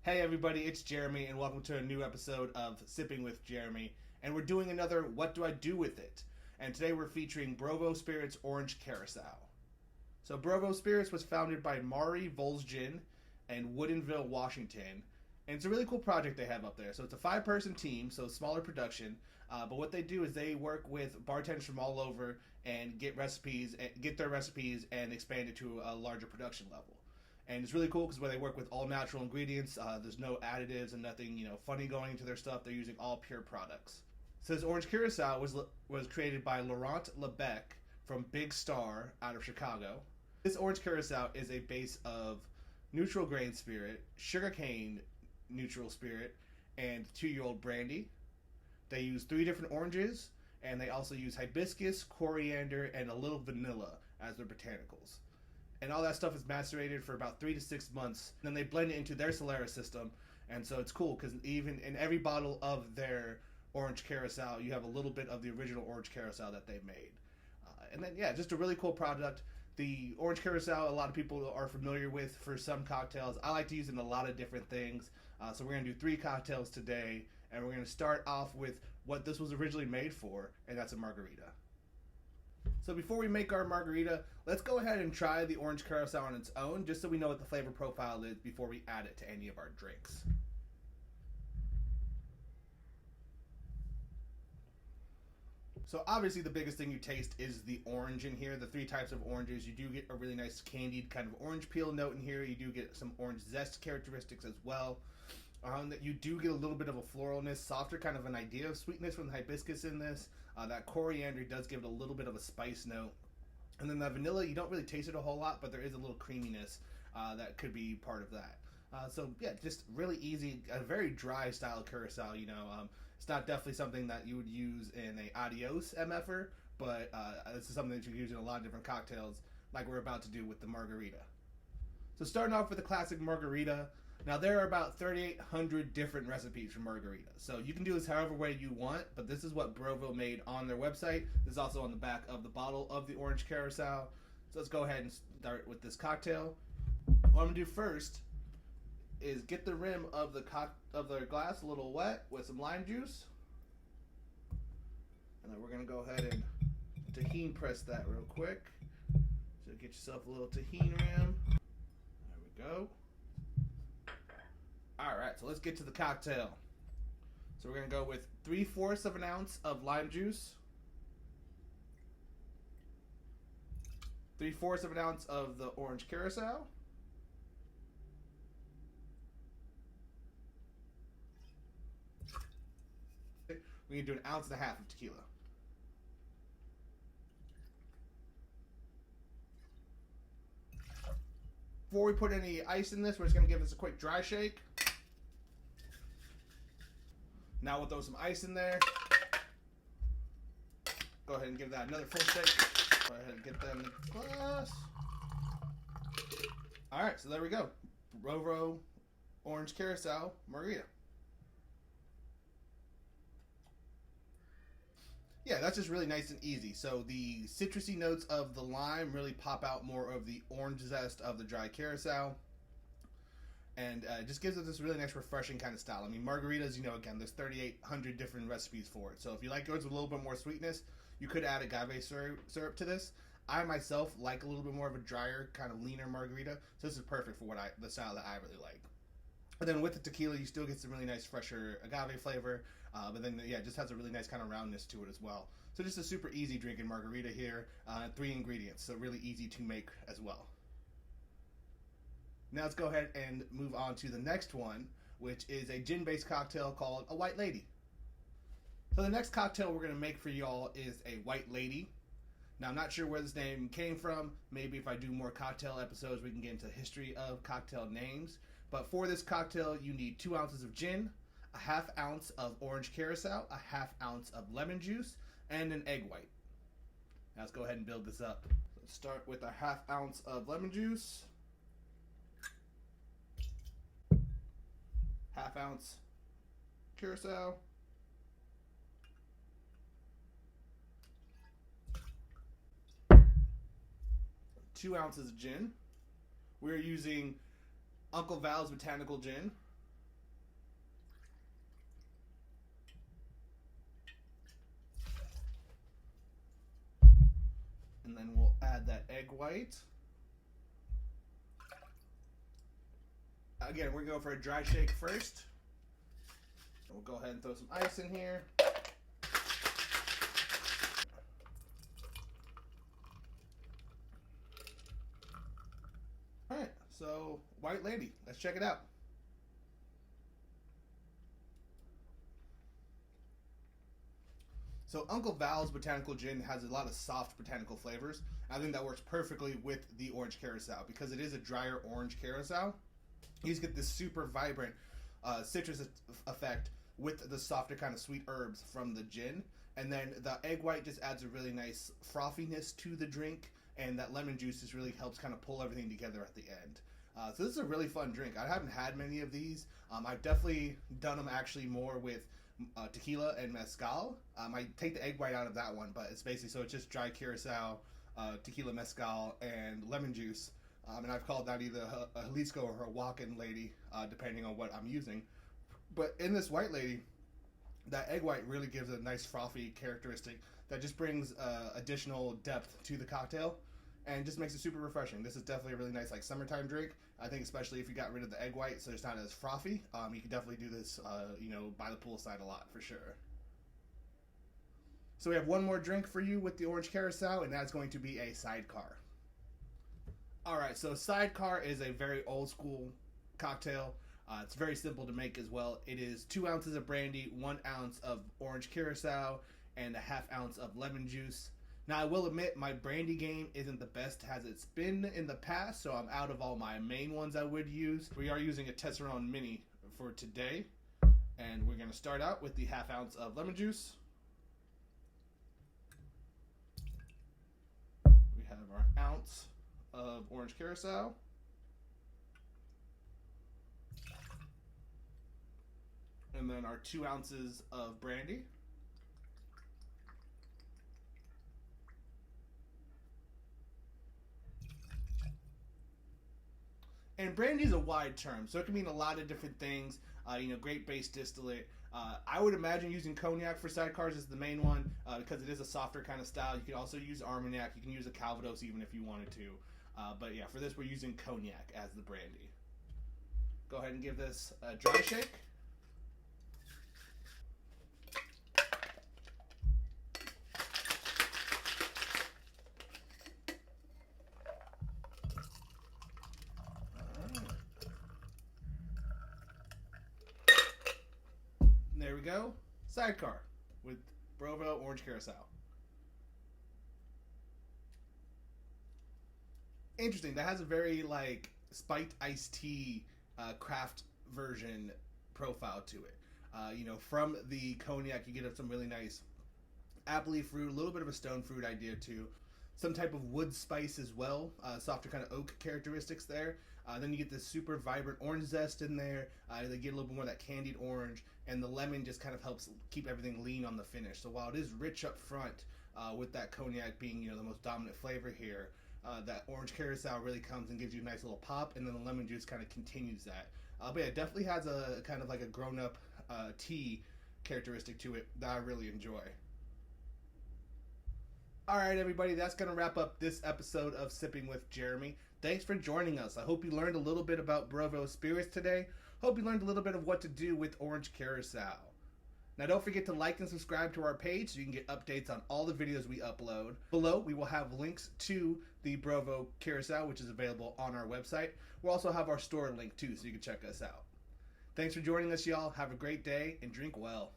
Hey everybody, it's Jeremy and welcome to a new episode of Sipping with Jeremy. And we're doing another What Do I Do With It? And today we're featuring Brovo Spirits Orange Curacao. So Brovo Spirits was founded by Mari Volzgin and Woodenville, Washington. And it's a really cool project they have up there. So it's a 5-person team, so smaller production. But what they do is they work with bartenders from all over and get their recipes and expand it to a larger production level. And it's really cool because when they work with all natural ingredients, there's no additives and nothing, funny going into their stuff. They're using all pure products. So this Orange Curacao was created by Laurent Lebec from Big Star out of Chicago. This Orange Curacao is a base of neutral grain spirit, sugarcane neutral spirit, and 2-year-old brandy. They use 3 different oranges, and they also use hibiscus, coriander, and a little vanilla as their botanicals. And all that stuff is macerated for about 3 to 6 months. And then they blend it into their Solera system. And so it's cool because even in every bottle of their Orange Curacao, you have a little bit of the original Orange Curacao that they made. And then, yeah, just a really cool product. The Orange Curacao, a lot of people are familiar with for some cocktails. I like to use it in a lot of different things. So we're going to do 3 cocktails today. And we're going to start off with what this was originally made for, and that's a margarita. So before we make our margarita, let's go ahead and try the Orange Curacao on its own, just so we know what the flavor profile is before we add it to any of our drinks. So obviously the biggest thing you taste is the orange in here, the 3 types of oranges. You do get a really nice candied kind of orange peel note in here. You do get some orange zest characteristics as well. That you do get a little bit of a floralness, softer kind of an idea of sweetness from the hibiscus in this. That coriander does give it a little bit of a spice note. And then that vanilla, you don't really taste it a whole lot, but there is a little creaminess that could be part of that. So yeah, just really easy, a very dry style curacao, It's not definitely something that you would use in a adios MFer, but this is something that you can use in a lot of different cocktails like we're about to do with the margarita. So starting off with the classic margarita. Now there are about 3,800 different recipes for margarita. So you can do this however way you want, but this is what Brovo made on their website. This is also on the back of the bottle of the Orange Curacao. So let's go ahead and start with this cocktail. What I'm going to do first is get the rim of the glass a little wet with some lime juice. And then we're going to go ahead and tahini press that real quick. So get yourself a little tahini rim. There we go. Alright, so let's get to the cocktail. So we're going to go with 3/4 of an ounce of lime juice. 3/4 of an ounce of the Orange Curacao. We're going to do 1.5 ounces of tequila. Before we put any ice in this, we're just going to give this a quick dry shake. Now we'll throw some ice in there. Go ahead and give that another full shake. Go ahead and get that in the glass. Alright, so there we go. Brovo Orange Curacao Margarita. Yeah, that's just really nice and easy. So the citrusy notes of the lime really pop out more of the orange zest of the dry curacao. And it just gives it this really nice, refreshing kind of style. I mean, margaritas, again, there's 3,800 different recipes for it. So if you like yours with a little bit more sweetness, you could add agave syrup to this. I myself like a little bit more of a drier, kind of leaner margarita. So this is perfect for the style that I really like. And then with the tequila, you still get some really nice, fresher agave flavor. But then, yeah, it just has a really nice kind of roundness to it as well. So just a super easy drinking margarita here. 3 ingredients, so really easy to make as well. Now let's go ahead and move on to the next one, which is a gin-based cocktail called a White Lady. So the next cocktail we're going to make for y'all is a White Lady. Now I'm not sure where this name came from. Maybe if I do more cocktail episodes, we can get into the history of cocktail names. But for this cocktail, you need 2 ounces of gin, 1/2 ounce of Orange Curacao, 1/2 ounce of lemon juice, and an egg white. Now let's go ahead and build this up. Let's start with 1/2 ounce of lemon juice. 1/2 ounce Curacao. 2 ounces of gin. We're using Uncle Val's Botanical Gin. And then we'll add that egg white. Again, we're going for a dry shake first. We'll go ahead and throw some ice in here. Alright, so White Lady, let's check it out. So Uncle Val's Botanical Gin has a lot of soft botanical flavors. I think that works perfectly with the Orange Curacao because it is a drier orange Curacao. You just get this super vibrant citrus effect with the softer kind of sweet herbs from the gin. And then the egg white just adds a really nice frothiness to the drink, and that lemon juice just really helps kind of pull everything together at the end. So this is a really fun drink. I haven't had many of these. I've definitely done them actually more with tequila and mezcal. I take the egg white out of that one, but it's basically, so it's just dry Curacao, tequila, mezcal, and lemon juice. And I've called that either a Jalisco or a walk-in lady, depending on what I'm using. But in this White Lady, that egg white really gives a nice frothy characteristic that just brings additional depth to the cocktail and just makes it super refreshing. This is definitely a really nice like summertime drink. I think especially if you got rid of the egg white so it's not as frothy, you can definitely do this by the poolside a lot for sure. So we have one more drink for you with the Orange Curacao, and that's going to be a Sidecar. Alright, so Sidecar is a very old school cocktail. It's very simple to make as well. It is 2 ounces of brandy, 1 ounce of Orange Curacao, and a half ounce of lemon juice. Now I will admit my brandy game isn't the best as it's been in the past, so I'm out of all my main ones I would use. We are using a Tesseron Mini for today, and we're going to start out with the half ounce of lemon juice. We have our ounce of Orange Curacao. And then our 2 ounces of brandy. And brandy is a wide term, so it can mean a lot of different things. Great base distillate. I would imagine using cognac for sidecars is the main one because it is a softer kind of style. You can also use Armagnac. You can use a Calvados even if you wanted to. But yeah, for this we're using cognac as the brandy. Go ahead and give this a dry shake. There we go. Sidecar with Brovo Orange Curacao. Interesting. That has a very like spiked iced tea craft version profile to it. From the cognac, you get some really nice appley fruit, a little bit of a stone fruit idea too. Some type of wood spice as well, softer kind of oak characteristics there. Then you get this super vibrant orange zest in there. They get a little bit more of that candied orange, and the lemon just kind of helps keep everything lean on the finish. So while it is rich up front, with that cognac being the most dominant flavor here, that Orange Curacao really comes and gives you a nice little pop, and then the lemon juice kind of continues that. But yeah, it definitely has a kind of like a grown-up tea characteristic to it that I really enjoy. Alright everybody, that's going to wrap up this episode of Sipping with Jeremy. Thanks for joining us. I hope you learned a little bit about Brovo Spirits today. Hope you learned a little bit of what to do with Orange Curacao. Now don't forget to like and subscribe to our page so you can get updates on all the videos we upload. Below we will have links to the Brovo Curacao, which is available on our website. We'll also have our store link too so you can check us out. Thanks for joining us y'all. Have a great day and drink well.